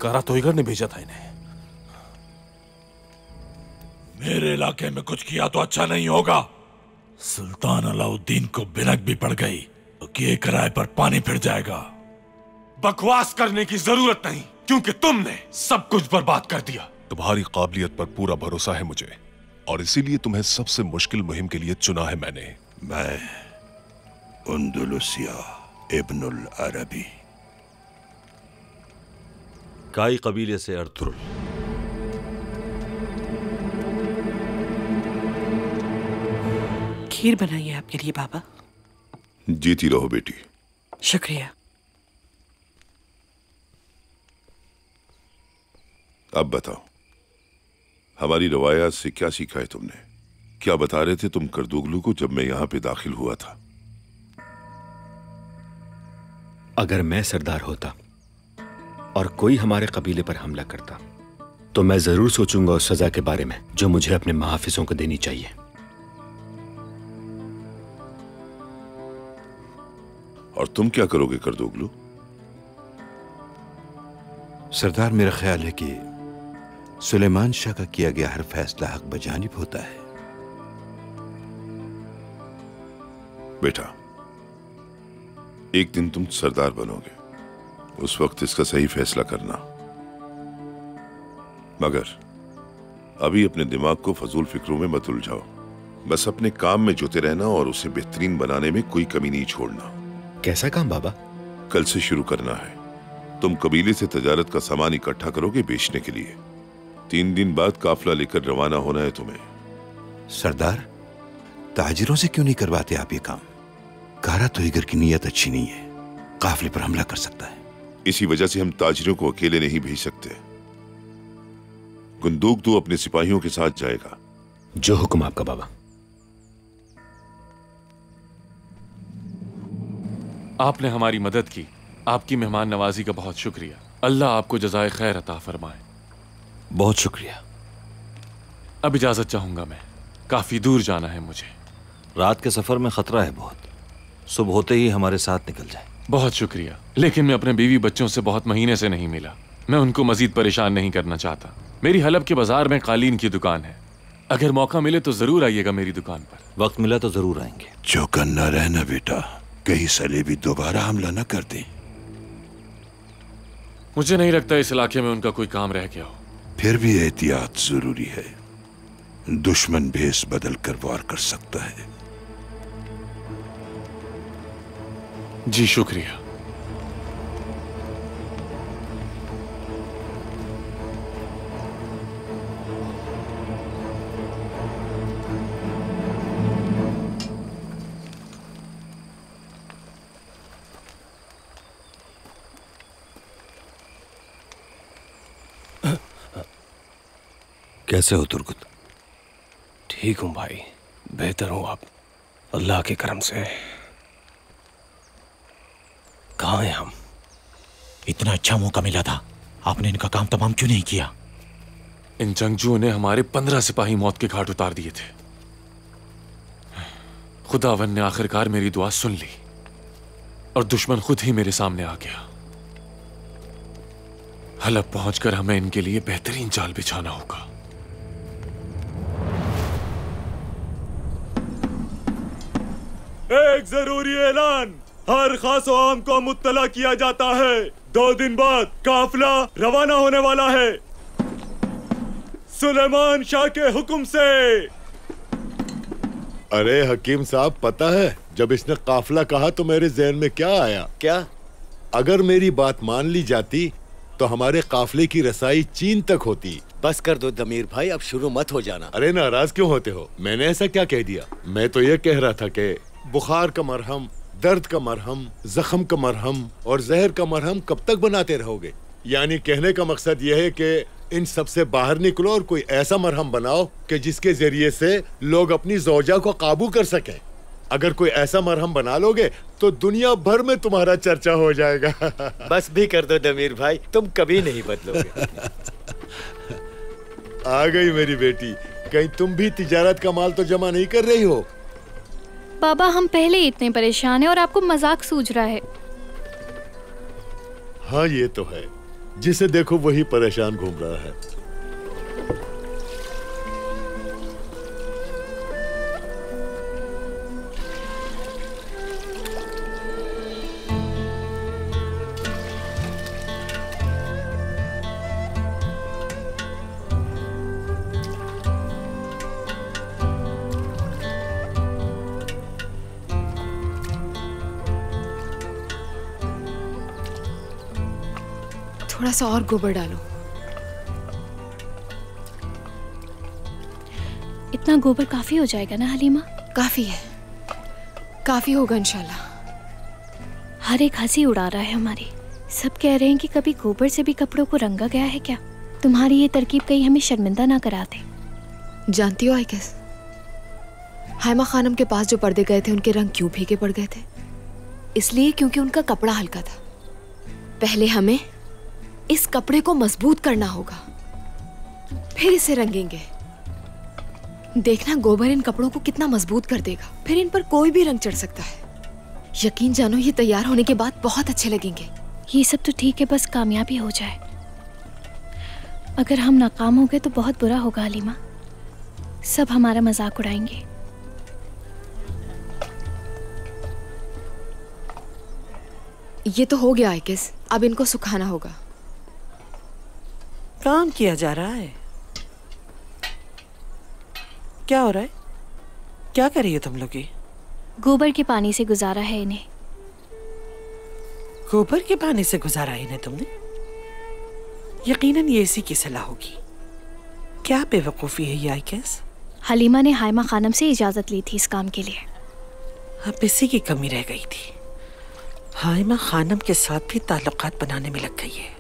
कारा तोईगर ने भेजा था इन्हें। मेरे इलाके में कुछ किया तो अच्छा नहीं होगा। सुल्तान अलाउद्दीन को बिनक भी पड़ गई तो किए किराए पर पानी फिर जाएगा। बकवास करने की जरूरत नहीं, क्योंकि तुमने सब कुछ बर्बाद कर दिया। तुम्हारी काबिलियत पर पूरा भरोसा है मुझे, और इसीलिए तुम्हें सबसे मुश्किल मुहिम के लिए चुना है मैंने। मैं अंदलुसिया इब्नुल अरबी, काई कबीले से अर्तुरुल। खीर बनाइए आपके लिए बाबा। जीती रहो बेटी। शुक्रिया। अब बताओ, हमारी रवायात से क्या सीखा है तुमने? क्या बता रहे थे तुम करदुगलू को जब मैं यहां पे दाखिल हुआ था? अगर मैं सरदार होता और कोई हमारे कबीले पर हमला करता तो मैं जरूर सोचूंगा उस सजा के बारे में जो मुझे अपने मुहाफिजों को देनी चाहिए। और तुम क्या करोगे करदुगलू? सरदार, मेरा ख्याल है कि सुलेमान शाह का किया गया हर फैसला हक बजानिब होता है। बेटा, एक दिन तुम सरदार बनोगे, उस वक्त इसका सही फैसला करना। मगर अभी अपने दिमाग को फजूल फिक्रों में मत उलझाओ। बस अपने काम में जुटे रहना और उसे बेहतरीन बनाने में कोई कमी नहीं छोड़ना। कैसा काम बाबा? कल से शुरू करना है। तुम कबीले से तजारत का सामान इकट्ठा करोगे बेचने के लिए। 3 दिन बाद काफला लेकर रवाना होना है तुम्हें। सरदार, ताजिरों से क्यों नहीं करवाते आप ये काम? कारा तोईगर की नीयत अच्छी नहीं है, काफले पर हमला कर सकता है। इसी वजह से हम ताजिरों को अकेले नहीं भेज सकते। गुंदूक तो अपने सिपाहियों के साथ जाएगा। जो हुक्म आपका बाबा। आपने हमारी मदद की, आपकी मेहमान नवाजी का बहुत शुक्रिया। अल्लाह आपको जज़ाए खैर अता फरमाए। बहुत शुक्रिया। अब इजाजत चाहूंगा मैं, काफी दूर जाना है मुझे। रात के सफर में खतरा है बहुत, सुबह होते ही हमारे साथ निकल जाए। बहुत शुक्रिया, लेकिन मैं अपने बीवी बच्चों से बहुत महीने से नहीं मिला। मैं उनको मजीद परेशान नहीं करना चाहता। मेरी हलब के बाजार में कालीन की दुकान है, अगर मौका मिले तो जरूर आइएगा मेरी दुकान पर। वक्त मिला तो जरूर आएंगे। चौकन न रहना बेटा, कहीं सलेबी दोबारा हमला न कर दें। मुझे नहीं लगता इस इलाके में उनका कोई काम रह गया हो। फिर भी एहतियात जरूरी है। दुश्मन भेस बदल कर वार कर सकता है। जी शुक्रिया। कैसे हो तुर्गुत? ठीक हूं भाई, बेहतर हूं आप, अल्लाह के करम से। कहाँ हैं हम? इतना अच्छा मौका मिला था, आपने इनका काम तमाम क्यों नहीं किया? इन जंगजुओं ने हमारे 15 सिपाही मौत के घाट उतार दिए थे। खुदावन ने आखिरकार मेरी दुआ सुन ली और दुश्मन खुद ही मेरे सामने आ गया। हलब पहुंचकर हमें इनके लिए बेहतरीन जाल बिछाना होगा। एक जरूरी ऐलान, हर खास व आम को मुत्तला किया जाता है। 2 दिन बाद काफिला रवाना होने वाला है, सुलेमान शाह के हुक्म से। अरे हकीम साहब, पता है जब इसने काफिला कहा तो मेरे ज़हन में क्या आया? क्या? अगर मेरी बात मान ली जाती तो हमारे काफिले की रसाई चीन तक होती। बस कर दो दमीर भाई, अब शुरू मत हो जाना। अरे नाराज क्यों होते हो? मैंने ऐसा क्या कह दिया? मैं तो ये कह रहा था कि बुखार का मरहम, दर्द का मरहम, जख्म का मरहम और जहर का मरहम कब तक बनाते रहोगे? यानी कहने का मकसद यह है कि इन सब से बाहर निकलो और कोई ऐसा मरहम बनाओ कि जिसके जरिए से लोग अपनी ज़ौजा को काबू कर सकें। अगर कोई ऐसा मरहम बना लोगे तो दुनिया भर में तुम्हारा चर्चा हो जाएगा। बस भी कर दो दमीर भाई, तुम कभी नहीं बदलोगे। आ गई मेरी बेटी, कहीं तुम भी तिजारत का माल तो जमा नहीं कर रही हो? बाबा, हम पहले ही इतने परेशान हैं और आपको मजाक सूझ रहा है। हाँ ये तो है, जिसे देखो वही परेशान घूम रहा है। थोड़ा सा और गोबर डालो। इतना गोबर काफी हो जाएगा ना हलीमा? काफी है, काफी होगा इंशाल्लाह। हर एक हंसी उड़ा रहा है हमारी। सब कह रहे हैं कि कभी गोबर से भी कपड़ों को रंगा गया है क्या? तुम्हारी ये तरकीब कहीं हमें शर्मिंदा ना करा दे। जानती हो आइकस, हाइमा खानम के पास जो पर्दे गए थे उनके रंग क्यों भीगे पड़ गए थे? इसलिए क्योंकि उनका कपड़ा हल्का था। पहले हमें इस कपड़े को मजबूत करना होगा, फिर इसे रंगेंगे। देखना गोबर इन कपड़ों को कितना मजबूत कर देगा, फिर इन पर कोई भी रंग चढ़ सकता है। यकीन जानो ये तैयार होने के बाद बहुत अच्छे लगेंगे। ये सब तो ठीक है, बस कामयाबी हो जाए। अगर हम नाकाम हो गए तो बहुत बुरा होगा हलीमा। सब हमारा मजाक उड़ाएंगे। ये तो हो गया आइकस, अब इनको सुखाना होगा। काम किया जा रहा है। क्या हो रहा है? क्या कर रही हो तुम लोग? गोबर के पानी से गुजारा है इन्हें। गोबर के पानी से गुजारा है इन्हें तुमने? यकीनन ये इसी की सलाह होगी। क्या बेवकूफ़ी है ये आइकस? हलीमा ने हाइमा खानम से इजाज़त ली थी इस काम के लिए। अब इसी की कमी रह गई थी। हाइमा खानम के साथ भी ताल्लुकात बनाने में लग गई है।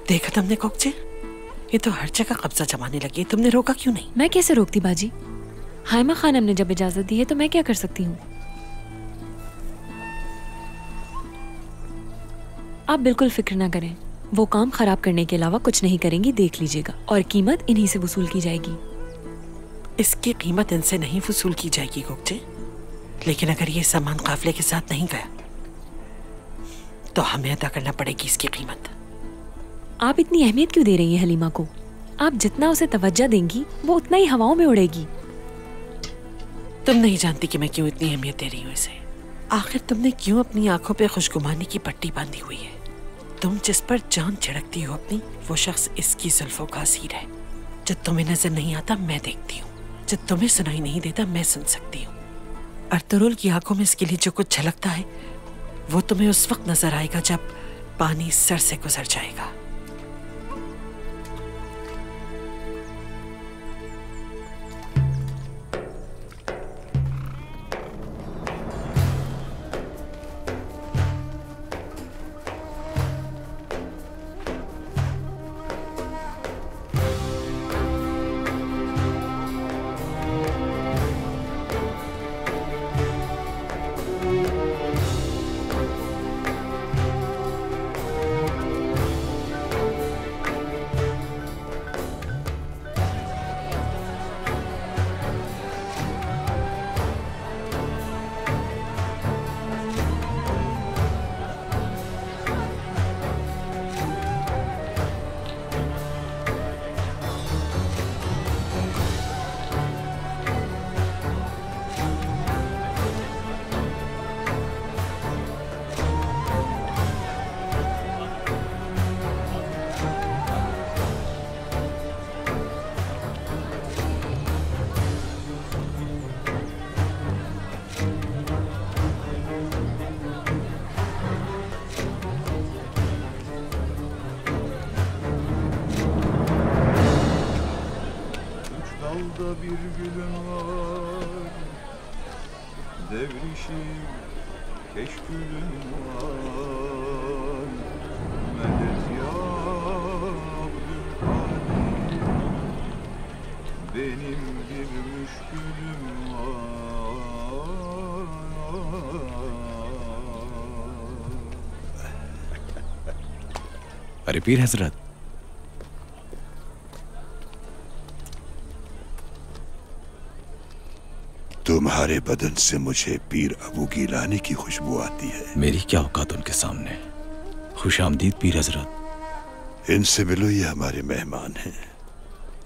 देखा तुमने कोकचे? ये तो हर जगह कब्जा जमाने लगी। तुमने रोका क्यों नहीं? मैं कैसे रोकती बाजी? हाइमा खानम ने जब इजाजत दी है तो मैं क्या कर सकती हूँ? आप बिल्कुल फिक्र ना करें, वो काम खराब करने के अलावा कुछ नहीं करेंगी, देख लीजिएगा। और कीमत इन्हीं से वसूल की जाएगी। इसकी कीमत इनसे नहीं वसूल की जाएगी कोकचे, लेकिन अगर ये सामान काफिले के साथ नहीं गया तो हमें अदा करना पड़ेगी इसकी कीमत। आप इतनी अहमियत क्यों दे रही हैं हलीमा को? आप जितना उसे तवज्जो देंगी वो उतना ही हवाओं में उड़ेगी। तुम नहीं जानती कि मैं क्यों इतनी अहमियत दे रही हूँ इसे। आखिर तुमने क्यों अपनी आंखों पे खुशगुमानी की पट्टी बांधी हुई है? तुम जिस पर जान छिड़कती हो अपनी, वो शख्स इसकी जुल्फों का असीर है। जब तुम्हें नजर नहीं आता मैं देखती हूँ, जब तुम्हें सुनाई नहीं देता मैं सुन सकती हूँ। अर्तुरुल की आंखों में इसके लिए जो कुछ झलकता है वो तुम्हें उस वक्त नजर आएगा जब पानी सर से गुजर जाएगा। Dalda bir gülüm var, devrişim keşkülüm var. Medet ya Abdülkadir, benim bir müşkülüm var. अरे पीर हजरत, तुम्हारे बदन से मुझे पीर अबू गिलानी की खुशबू आती है। मेरी क्या औकात उनके सामने। खुशामदीद पीर हजरत। इनसे मिलो, ये हमारे मेहमान हैं।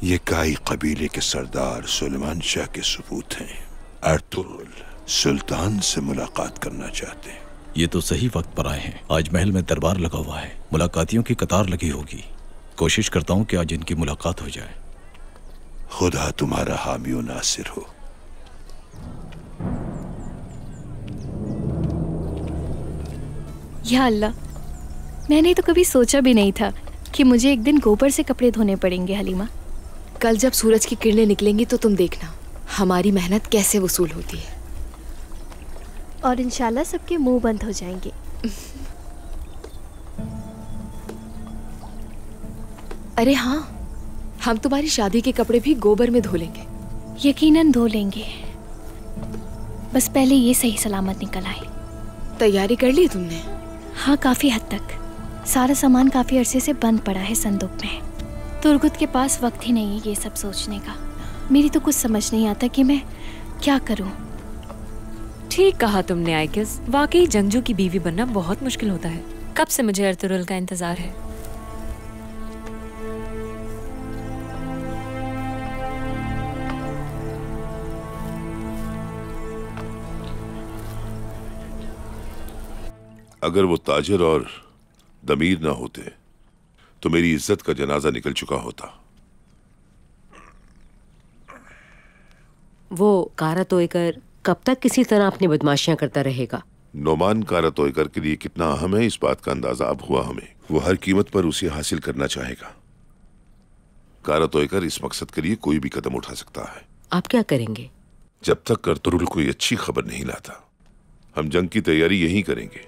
ये काई कबीले के सरदार सुलेमान शाह के सपूत हैं। अर्तुगरुल सुल्तान से मुलाकात करना चाहते हैं। ये तो सही वक्त पर आए हैं। आज महल में दरबार लगा हुआ है, मुलाकातियों की कतार लगी होगी। कोशिश करता हूँ कि आज इनकी मुलाकात हो जाए। खुदा तुम्हारा हामी और नासिर हो। या अल्लाह, मैंने तो कभी सोचा भी नहीं था कि मुझे एक दिन गोबर से कपड़े धोने पड़ेंगे। हलीमा, कल जब सूरज की किरणें निकलेंगी तो तुम देखना हमारी मेहनत कैसे वसूल होती है। और इंशाल्लाह सबके मुंह बंद हो जाएंगे। अरे हाँ, हम तुम्हारी शादी के कपड़े भी गोबर में धो लेंगे। यकीनन धो लेंगे, बस पहले ये सही सलामत निकल आए। तैयारी कर ली तुमने? हाँ, काफी हद तक। सारा सामान काफी अरसे से बंद पड़ा है संदूक में। तुर्गुत के पास वक्त ही नहीं है ये सब सोचने का। मेरी तो कुछ समझ नहीं आता कि मैं क्या करूं। ठीक कहा तुमने आइकिस, वाकई जंगजू की बीवी बनना बहुत मुश्किल होता है। कब से मुझे अर्तुगरुल का इंतजार है। अगर वो ताजिर और दमीर ना होते तो मेरी इज्जत का जनाजा निकल चुका होता। वो कारा तोयकर कब तक किसी तरह अपनी बदमाशियां करता रहेगा? नोमान कारा तोयकर के लिए कितना अहम है इस बात का अंदाजा अब हुआ हमें। वो हर कीमत पर उसे हासिल करना चाहेगा। कारा तोयकर इस मकसद के लिए कोई भी कदम उठा सकता है। आप क्या करेंगे? जब तक अर्तुगरुल कोई अच्छी खबर नहीं लाता, हम जंग की तैयारी यहीं करेंगे।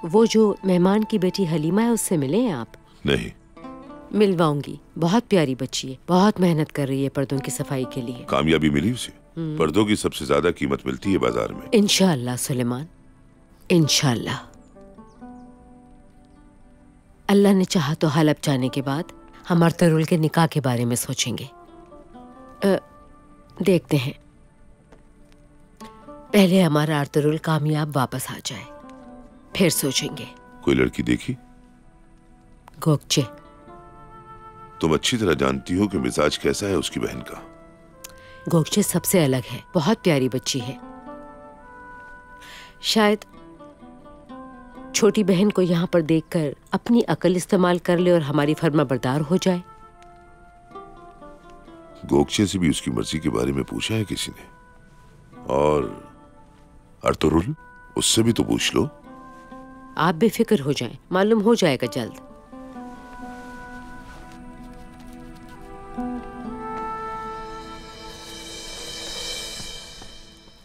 वो जो मेहमान की बेटी हलीमा है, उससे मिले हैं आप? नहीं। मिलवाऊंगी। बहुत प्यारी बच्ची है, बहुत मेहनत कर रही है पर्दों की सफाई के लिए। कामयाबी मिली उसे? पर्दों की सबसे ज्यादा कीमत मिलती है बाजार में। इंशाअल्लाह सुलेमान, इंशाअल्लाह। अल्लाह ने चाहा तो हलब जाने के बाद हम अर्तुगरुल के निकाह के बारे में सोचेंगे। देखते हैं, पहले हमारा अर्तुगरुल कामयाब वापस आ जाए, फिर सोचेंगे। कोई लड़की देखी? गोकचे। तुम अच्छी तरह जानती हो कि मिजाज कैसा है उसकी बहन का। गोकचे सबसे अलग है, बहुत प्यारी बच्ची है। शायद छोटी बहन को यहाँ पर देखकर अपनी अकल इस्तेमाल कर ले और हमारी फर्माबरदार हो जाए। गोकचे से भी उसकी मर्जी के बारे में पूछा है किसी ने? और अर्तुगरुल, उससे भी तो पूछ लो। आप बेफिक्र हो जाएं, मालूम हो जाएगा जल्द।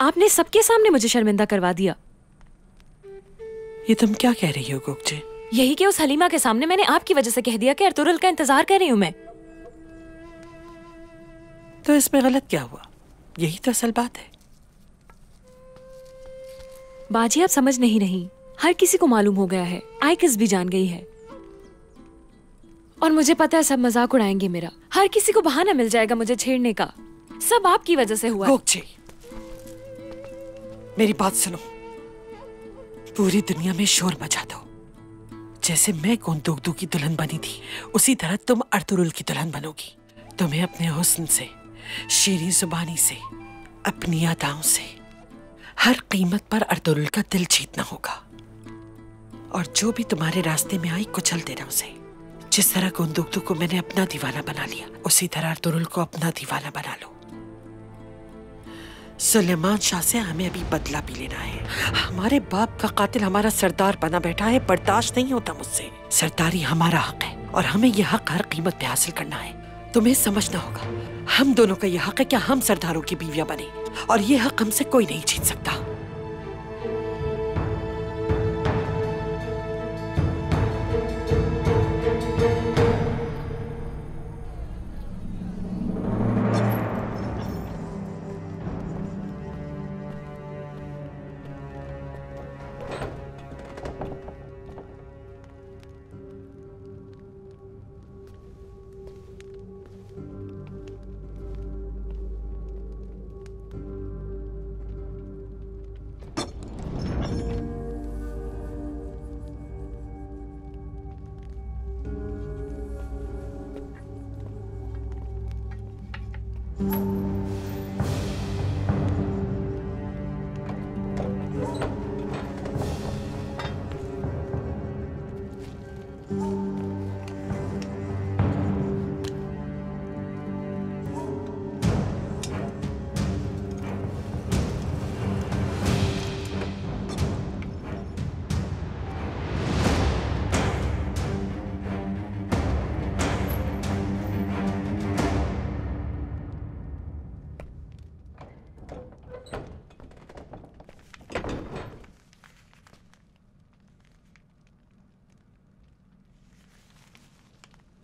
आपने सबके सामने मुझे शर्मिंदा करवा दिया। ये तुम क्या कह रही हो गोकचे? यही कि उस हलीमा के सामने मैंने आपकी वजह से कह दिया कि अर्तुगरुल का इंतजार कर रही हूं मैं। तो इसमें गलत क्या हुआ? यही तो असल बात है। बाजी, आप समझ नहीं रही। हर किसी को मालूम हो गया है, आइकिस भी जान गई है। और मुझे पता है सब मजाक उड़ाएंगे मेरा। हर किसी को बहाना मिल जाएगा मुझे छेड़ने का। सब आपकी वजह से हुआ। गोकचे, मेरी बात सुनो। पूरी दुनिया में शोर मचा दो। जैसे मैं गोंदोगदू की दुल्हन बनी थी, उसी तरह तुम अर्तुगरुल की दुल्हन बनोगी। तुम्हें अपने हुस्न से, शीरीं जुबानी से, अपनी अदाओं से हर कीमत पर अर्तुगरुल का दिल जीतना होगा। और जो भी तुम्हारे रास्ते में आई कुचल देना उसे। जिस तरह गोंदोगदू को मैंने अपना दीवाना बना लिया, उसी तरह अर्तुगरुल को अपना दीवाना बना लो। सुलेमान शाह से हमें अभी बदला भी लेना है। हमारे बाप का कातिल हमारा सरदार बना बैठा है, बर्दाश्त नहीं होता मुझसे। सरदारी हमारा हक है और हमें यह हक हर कीमत पे हासिल करना है। तुम्हें समझना होगा, हम दोनों का यह हक है कि हम सरदारों की बीवियां बने, और यह हक हमसे कोई नहीं छीन सकता।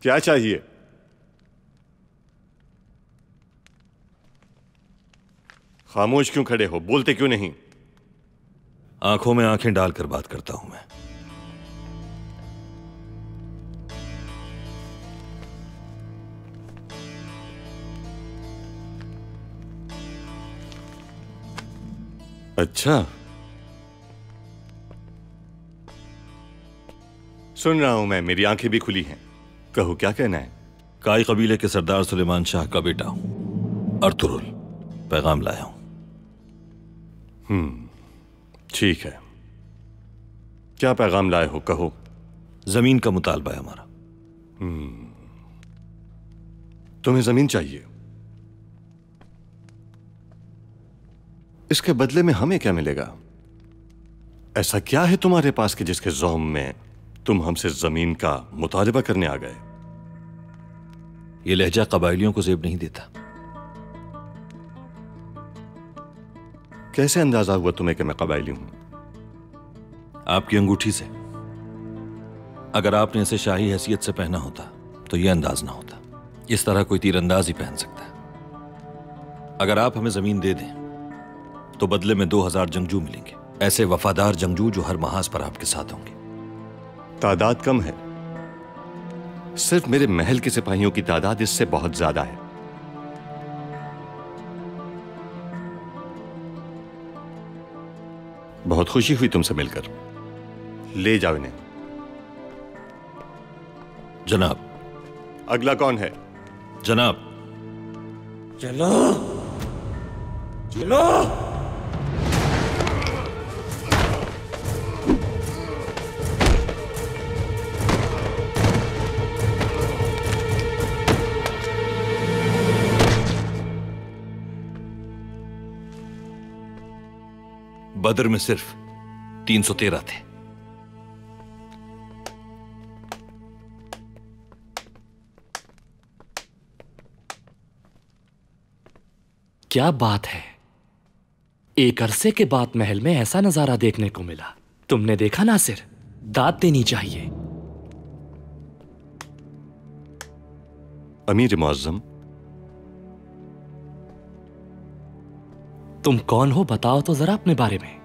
क्या चाहिए? खामोश क्यों खड़े हो? बोलते क्यों नहीं? आंखों में आंखें डालकर बात करता हूं मैं। अच्छा, सुन रहा हूं मैं, मेरी आंखें भी खुली हैं। कहो क्या कहना है? काई कबीले के सरदार सुलेमान शाह का बेटा हूं, अर्तुरुल। पैगाम लाया हूं। ठीक है, क्या पैगाम लाए हो? कहो। जमीन का मुतालबा है हमारा। तुम्हें जमीन चाहिए? इसके बदले में हमें क्या मिलेगा? ऐसा क्या है तुम्हारे पास कि जिसके ज़ौम में तुम हमसे जमीन का मुतालबा करने आ गए? ये लहजा कबायलियों को जेब नहीं देता। कैसे अंदाजा हुआ तुम्हें कि मैं कबायली हूं? आपकी अंगूठी से। अगर आपने इसे शाही हैसियत से पहना होता तो यह अंदाज ना होता। इस तरह कोई तीरंदाज ही पहन सकता है। अगर आप हमें जमीन दे दें तो बदले में 2000 जंगजू मिलेंगे, ऐसे वफादार जंगजू जो हर महाज पर आपके साथ होंगे। तादाद कम है, सिर्फ मेरे महल के सिपाहियों की तादाद इससे बहुत ज्यादा है। बहुत खुशी हुई तुमसे मिलकर। ले जाओ इन्हें। जनाब। अगला कौन है? जनाब। चलो चलो। बदर में सिर्फ 313 थे। क्या बात है, एक अरसे के बाद महल में ऐसा नजारा देखने को मिला। तुमने देखा नासिर? दाद देनी चाहिए। अमीर मुअज्जम, तुम कौन हो बताओ तो जरा अपने बारे में,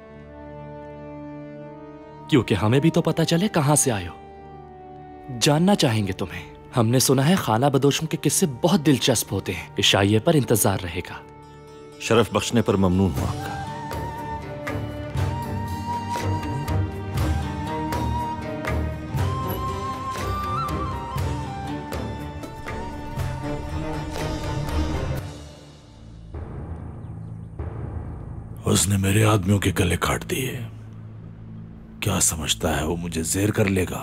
क्योंकि हमें भी तो पता चले कहां से आए हो। जानना चाहेंगे तुम्हें। हमने सुना है खाना बदोशों के किस्से बहुत दिलचस्प होते हैं। इशाइये पर इंतजार रहेगा। शरफ बख्शने पर ममनून हूं आपका। उसने मेरे आदमियों के गले काट दिए। क्या समझता है वो मुझे ज़ेर कर लेगा?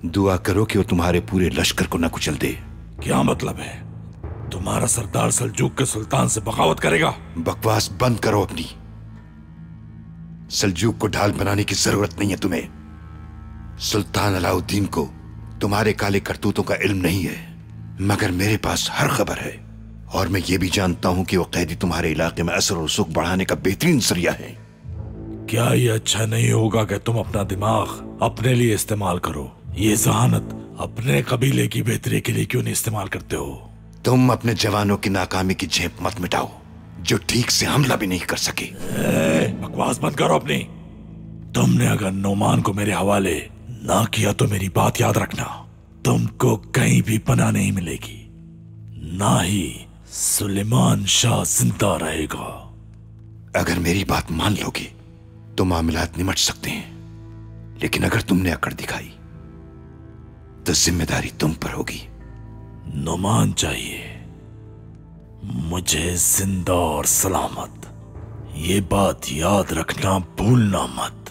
दुआ करो कि वो तुम्हारे पूरे लश्कर को न कुचल दे। क्या मतलब है? तुम्हारा सरदार सल्जूक के सुल्तान से बगावत करेगा? बकवास बंद करो अपनी। सल्जूक को ढाल बनाने की जरूरत नहीं है तुम्हें। सुल्तान अलाउद्दीन को तुम्हारे काले करतूतों का इल्म नहीं है, मगर मेरे पास हर खबर है। और मैं ये भी जानता हूं कि वो कैदी तुम्हारे इलाके में असर और सुख बढ़ाने का बेहतरीन जरिया है। क्या ये अच्छा नहीं होगा कि तुम अपना दिमाग अपने लिए इस्तेमाल करो? ये जहानत अपने कबीले की बेहतरी के लिए क्यों नहीं इस्तेमाल करते हो? तुम अपने जवानों की नाकामी की झेप मत मिटाओ, जो ठीक से हमला भी नहीं कर सके। बकवास बंद करो अपनी। तुमने अगर नोमान को मेरे हवाले ना किया तो मेरी बात याद रखना, तुमको कहीं भी पनाह नहीं मिलेगी, ना ही सुलेमान शाह जिंदा रहेगा। अगर मेरी बात मान लोगे तो मामलात निमट सकते हैं, लेकिन अगर तुमने अकड़ दिखाई तो जिम्मेदारी तुम पर होगी। नोमान चाहिए, मुझे जिंदा और सलामत, ये बात याद रखना, भूलना मत।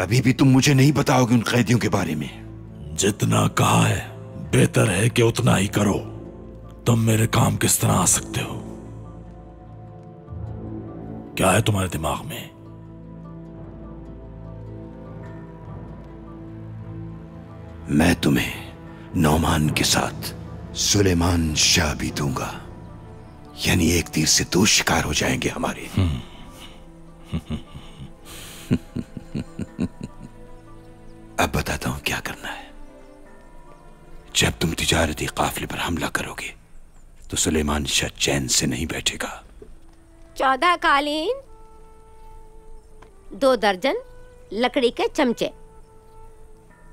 अभी भी तुम मुझे नहीं बताओगे उन कैदियों के बारे में? जितना कहा है बेहतर है कि उतना ही करो। तुम मेरे काम किस तरह आ सकते हो? क्या है तुम्हारे दिमाग में? मैं तुम्हें नौमान के साथ सुलेमान शाह भी दूंगा, यानी एक तीर से दो शिकार हो जाएंगे हमारे। अब बताता हूं क्या करना है। जब तुम तिजारती काफिले पर हमला करोगे तो सुलेमान शाह चैन से नहीं बैठेगा। 14 कालीन, 2 दर्जन लकड़ी के चमचे,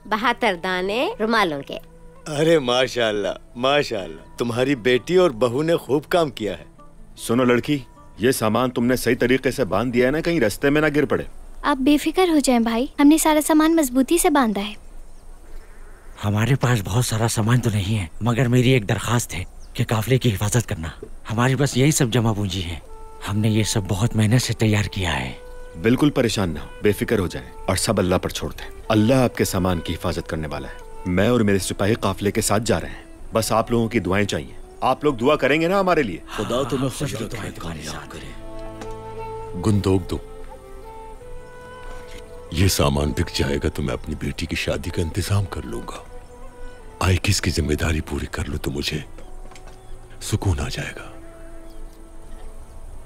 72 दाने रुमालों के। अरे माशाल्लाह माशाल्लाह, तुम्हारी बेटी और बहू ने खूब काम किया है। सुनो लड़की, ये सामान तुमने सही तरीके से बांध दिया है ना, कहीं रास्ते में ना गिर पड़े। आप बेफिक्र हो जाएं भाई, हमने सारा सामान मजबूती से बांधा है। हमारे पास बहुत सारा सामान तो नहीं है, मगर मेरी एक दरखास्त है कि काफिले की हिफाजत करना। हमारे पास यही सब जमा पूंजी है। हमने ये सब बहुत मेहनत से तैयार किया है। बिल्कुल परेशान ना हो, बेफिक्र हो जाएं और सब अल्लाह पर छोड़ दें। अल्लाह आपके सामान की हिफाजत करने वाला है। मैं और मेरे सिपाही काफिले के साथ जा रहे हैं, बस आप लोगों की दुआएं चाहिए। आप लोग दुआ करेंगे ना हमारे लिए? खुदा तुम्हें खुश रखे, कामयाब करे। गुंदोक दो, ये सामान बिक जाएगा तो मैं अपनी बेटी की शादी का इंतजाम कर लूंगा। आई किसकी जिम्मेदारी पूरी कर लो तो मुझे सुकून आ जाएगा।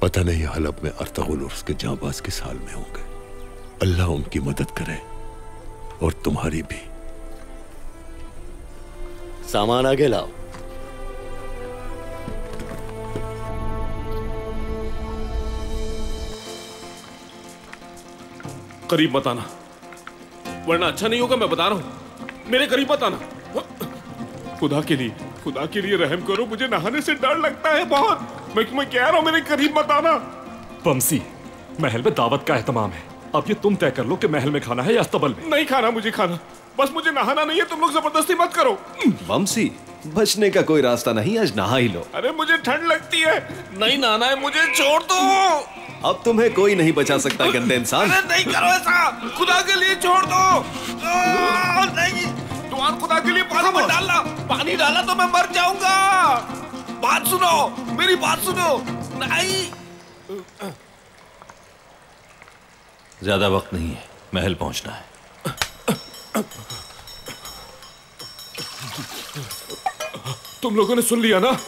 पता नहीं हलब में अर्तगुल और उसके जांबाज किस हाल में होंगे। अल्लाह उनकी मदद करे और तुम्हारी भी। सामान आगे लाओ। करीब मत आना, वरना अच्छा नहीं होगा। मैं बता रहा हूं, मेरे करीब मत आना। खुदा के लिए रहम करो, मुझे नहाने से डर लगता है बहुत। मैं कह रहा हूं, मेरे करीब मत आना। बमसी, महल में दावत का एहतमाम है। अब ये तुम तय कर लो कि महल में खाना है या अस्तबल में। नहीं खाना मुझे खाना, बस मुझे नहाना नहीं है। तुम लोग जबरदस्ती मत करो। बमसी, बचने का कोई रास्ता नहीं, आज नहा ही लो। अरे मुझे ठंड लगती है, नहीं नहाना है, मुझे छोड़ दो। अब तुम्हें कोई नहीं बचा सकता गंदे इंसान। अरे नहीं करो ऐसा, खुदा के लिए छोड़ दो। नहीं, तुम्हारे खुदा के लिए पानी मत डालना। पानी डाला तो मैं मर जाऊंगा। बात सुनो, मेरी बात सुनो। नहीं, ज्यादा वक्त नहीं है, महल पहुंचना है। तुम लोगों ने सुन लिया ना,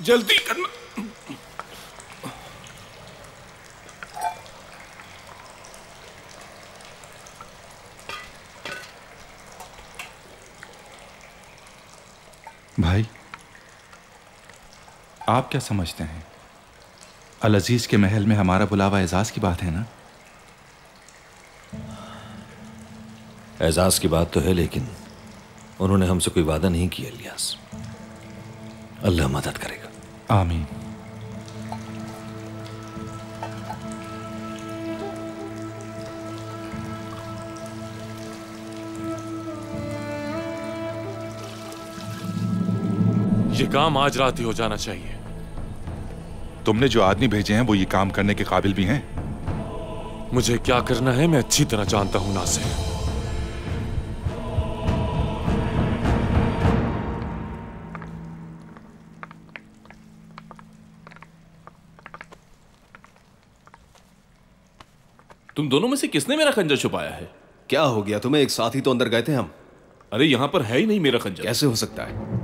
जल्दी करना। भाई, आप क्या समझते हैं? अल अजीज के महल में हमारा बुलावा एजाज की बात है ना? एजाज की बात तो है, लेकिन उन्होंने हमसे कोई वादा नहीं किया इलियास। अल्लाह मदद करेगा। आमीन। ये काम आज रात ही हो जाना चाहिए। तुमने जो आदमी भेजे हैं वो ये काम करने के काबिल भी हैं? मुझे क्या करना है मैं अच्छी तरह जानता हूं नासिर। तुम दोनों में से किसने मेरा खंजर छुपाया है? क्या हो गया तुम्हें? एक साथ ही तो अंदर गए थे हम। अरे यहां पर है ही नहीं मेरा खंजर। कैसे हो सकता है?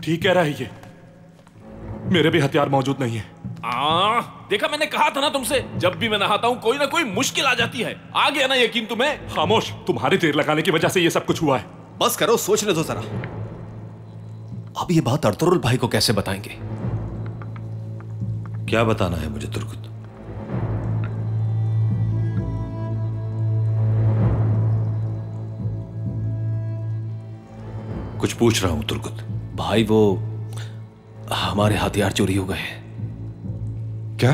ठीक कह रहा है ये, मेरे भी हथियार मौजूद नहीं है। देखा, मैंने कहा था ना तुमसे, जब भी मैं नहाता हूं कोई ना कोई मुश्किल आ जाती है। आ गया ना यकीन तुम्हें? खामोश, तुम्हारे देर लगाने की वजह से ये सब कुछ हुआ है। बस करो, सोचने दो जरा। अब ये बात अर्तुरुल भाई को कैसे बताएंगे? क्या बताना है मुझे तुर्गुत? कुछ पूछ रहा हूं तुर्गुत। भाई, वो हमारे हथियार चोरी हो गए हैं। क्या?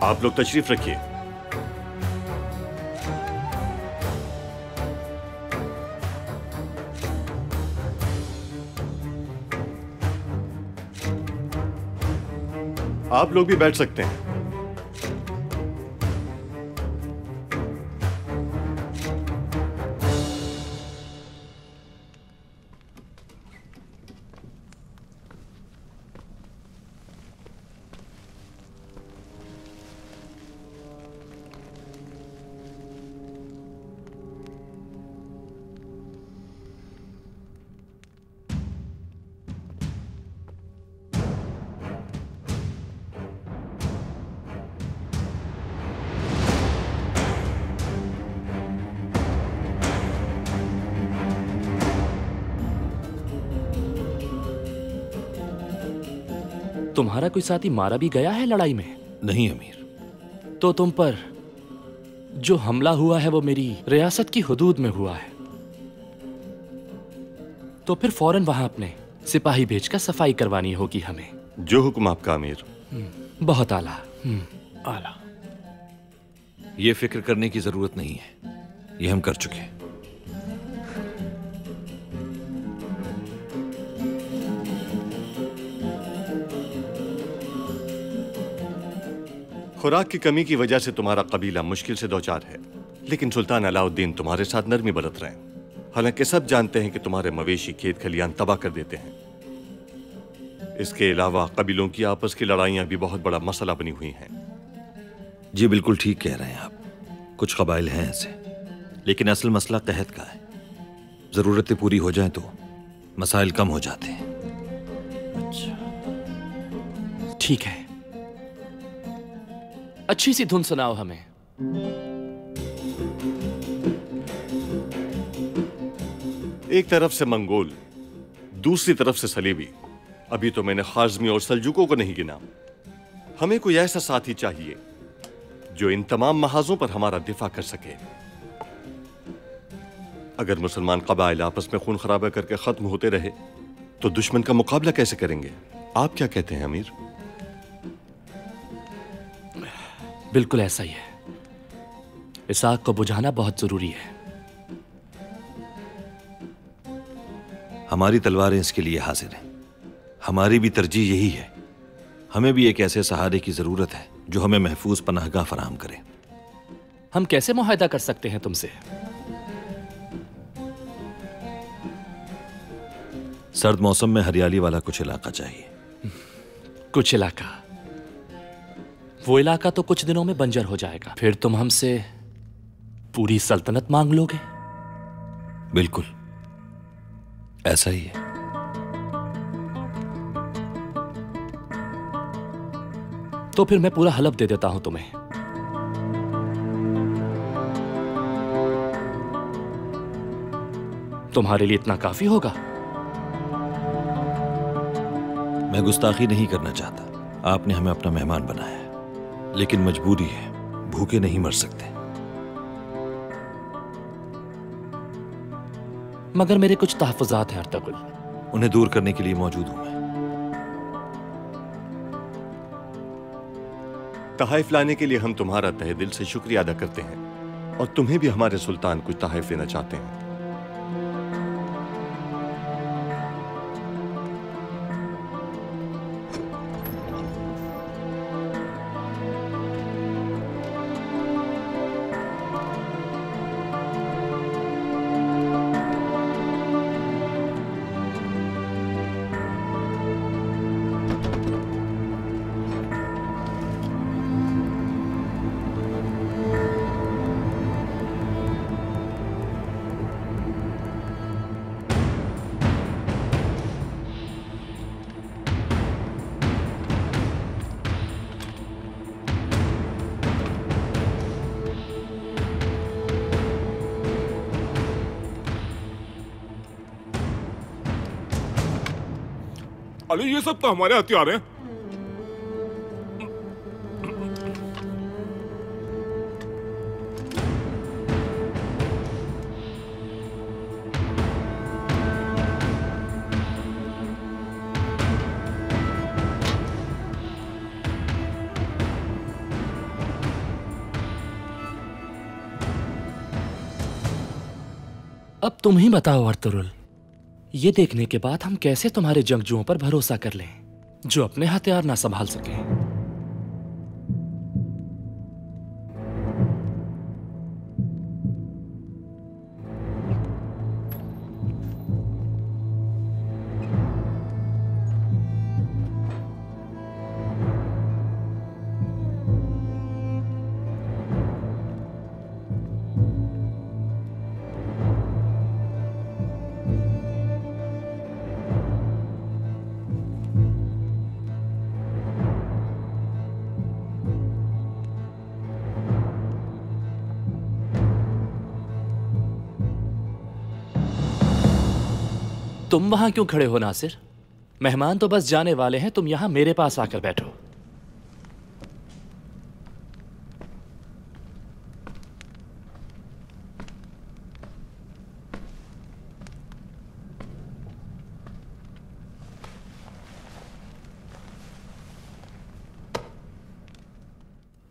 आप लोग तशरीफ रखिए। आप लोग भी बैठ सकते हैं। तुम्हारा कोई साथी मारा भी गया है लड़ाई में? नहीं अमीर। तो तुम पर जो हमला हुआ है वो मेरी रियासत की हुदूद में हुआ है, तो फिर फौरन वहां अपने सिपाही भेजकर सफाई करवानी होगी हमें। जो हुक्म आपका अमीर। बहुत आला। आला। ये फिक्र करने की जरूरत नहीं है, ये हम कर चुके हैं। खुराक की कमी की वजह से तुम्हारा कबीला मुश्किल से दो चार है, लेकिन सुल्तान अलाउद्दीन तुम्हारे साथ नरमी बरत रहे हैं। हालांकि सब जानते हैं कि तुम्हारे मवेशी खेत खलियान तबाह कर देते हैं। इसके अलावा कबीलों की आपस की लड़ाइयां भी बहुत बड़ा मसला बनी हुई हैं। जी बिल्कुल ठीक कह रहे हैं आप। कुछ कबाइल हैं ऐसे, लेकिन असल मसला कहत का है। जरूरतें पूरी हो जाएं तो मसाइल कम हो जाते हैं। अच्छा ठीक है, अच्छी सी धुन सुनाओ हमें। एक तरफ से मंगोल, दूसरी तरफ से सलीबी। अभी तो मैंने खाज़मी और सल्जुकों को नहीं गिना। हमें कोई ऐसा साथी चाहिए जो इन तमाम महाजों पर हमारा दिफा कर सके। अगर मुसलमान कबाइल आपस में खून खराबा करके खत्म होते रहे तो दुश्मन का मुकाबला कैसे करेंगे? आप क्या कहते हैं अमीर? बिल्कुल ऐसा ही है। इस आग को बुझाना बहुत जरूरी है। हमारी तलवारें इसके लिए हाजिर हैं। हमारी भी तरजीह यही है। हमें भी एक ऐसे सहारे की जरूरत है जो हमें महफूज पनाहगाह फराहम करे। हम कैसे मुआहदा कर सकते हैं तुमसे? सर्द मौसम में हरियाली वाला कुछ इलाका चाहिए। कुछ इलाका? वो इलाका तो कुछ दिनों में बंजर हो जाएगा। फिर तुम हमसे पूरी सल्तनत मांग लोगे? बिल्कुल ऐसा ही है। तो फिर मैं पूरा हलफ दे देता हूं तुम्हें। तुम्हारे लिए इतना काफी होगा? मैं गुस्ताखी नहीं करना चाहता। आपने हमें अपना मेहमान बनाया है, लेकिन मजबूरी है। भूखे नहीं मर सकते। मगर मेरे कुछ तहफ़्फ़ुज़ात हैं अर्तुगरुल। उन्हें दूर करने के लिए मौजूद हूं मैं। तहाइफ लाने के लिए हम तुम्हारा तहे दिल से शुक्रिया अदा करते हैं और तुम्हें भी हमारे सुल्तान कुछ तहाइफ देना चाहते हैं। अली ये सब तो हमारे हथियार हैं। अब तुम ही बताओ अर्तुरुल, ये देखने के बाद हम कैसे तुम्हारे जंगजुओं पर भरोसा कर लें जो अपने हथियार ना संभाल सके। तुम वहां क्यों खड़े हो नासिर? मेहमान तो बस जाने वाले हैं, तुम यहां मेरे पास आकर बैठो।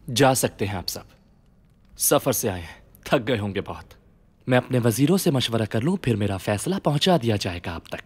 जा सकते हैं आप सब। सफर से आए हैं, थक गए होंगे बहुत। मैं अपने वजीरों से मशवरा कर लूं, फिर मेरा फैसला पहुंचा दिया जाएगा आप तक।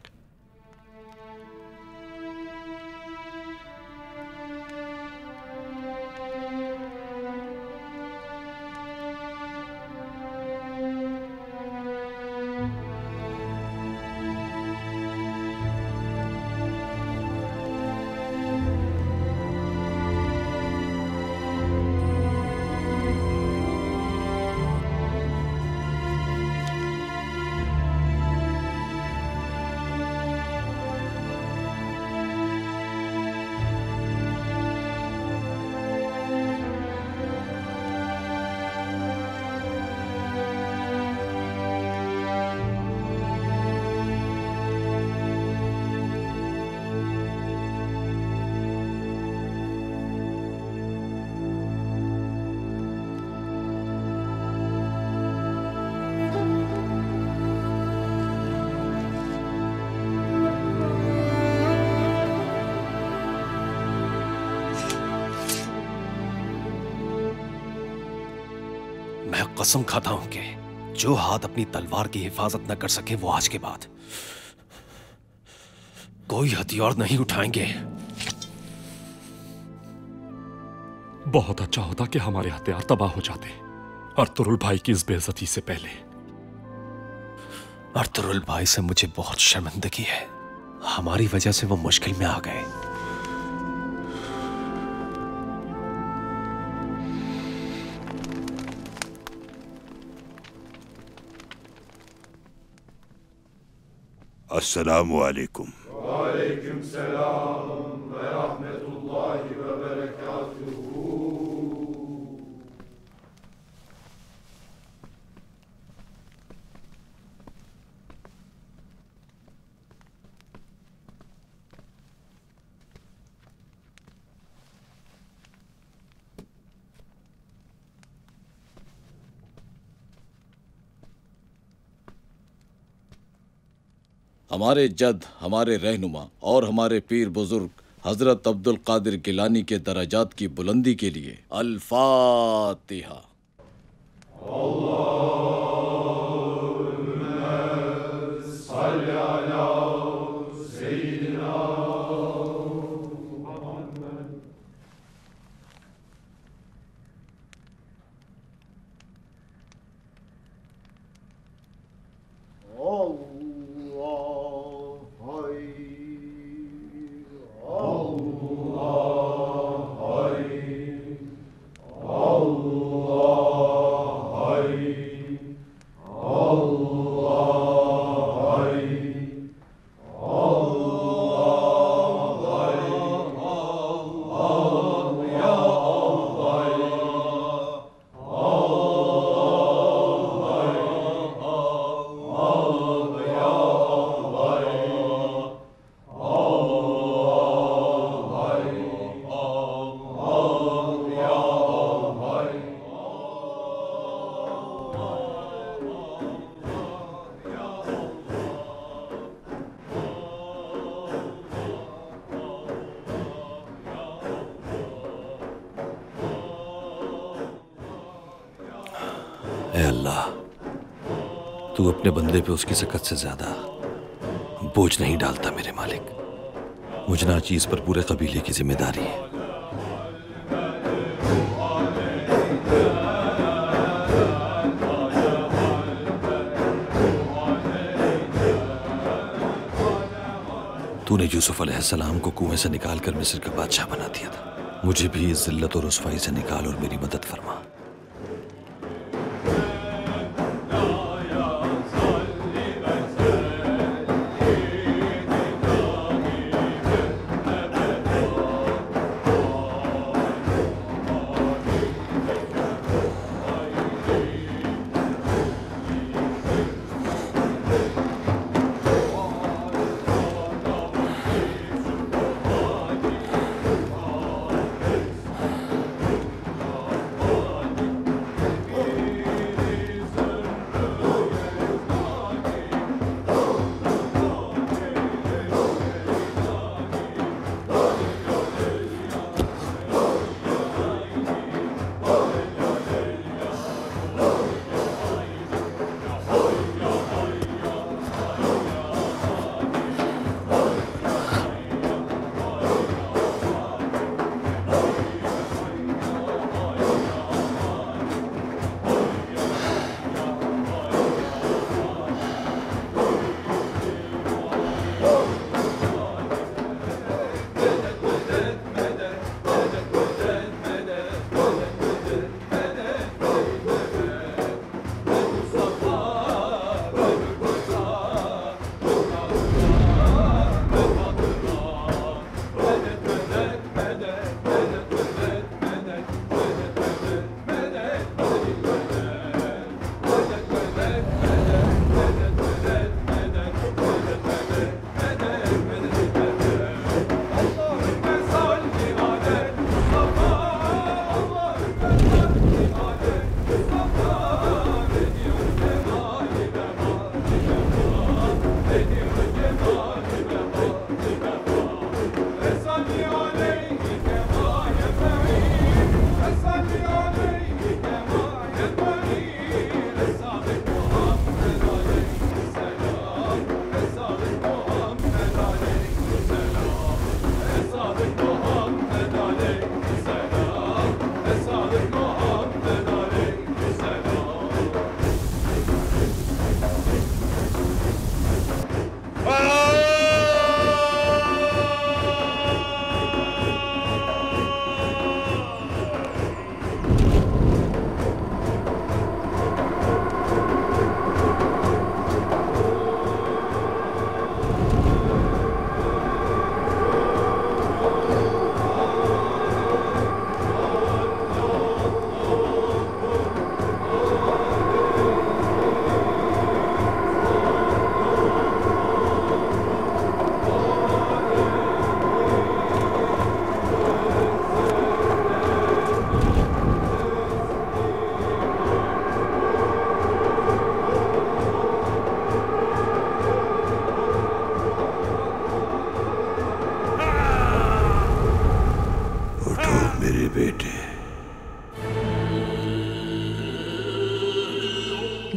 मैं कसम खाता हूं कि जो हाथ अपनी तलवार की हिफाजत न कर सके वो आज के बाद कोई हथियार नहीं उठाएंगे। बहुत अच्छा होता कि हमारे हथियार तबाह हो जाते अर्तुरुल भाई की इस बेइज्जती से पहले। अर्तुरुल भाई से मुझे बहुत शर्मिंदगी है, हमारी वजह से वो मुश्किल में आ गए। अस्सलामु अलैकुम। वालेकुम सलाम व रहमतुल्लाहि व बरकातुहू। हमारे जद, हमारे रहनुमा और हमारे पीर बुजुर्ग हजरत अब्दुल कादिर गिलानी के दराजात की बुलंदी के लिए अल-फातिहा। तू अपने बंदे पे उसकी सकत से ज्यादा बोझ नहीं डालता मेरे मालिक। मुझ नाचीज पर पूरे कबीले की जिम्मेदारी है। तूने यूसुफ अलैहिस्सलाम को कुएं से निकालकर मिस्र का बादशाह बना दिया था। मुझे भी इस जिल्लत और रुसवाई से निकाल और मेरी मदद फरमा।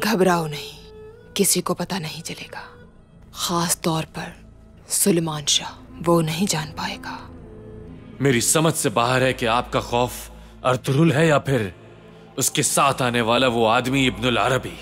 घबराओ नहीं, किसी को पता नहीं चलेगा, खास तौर पर सुलेमान शाह, वो नहीं जान पाएगा। मेरी समझ से बाहर है कि आपका खौफ अर्तुरुल है या फिर उसके साथ आने वाला वो आदमी इब्नुल अरबी।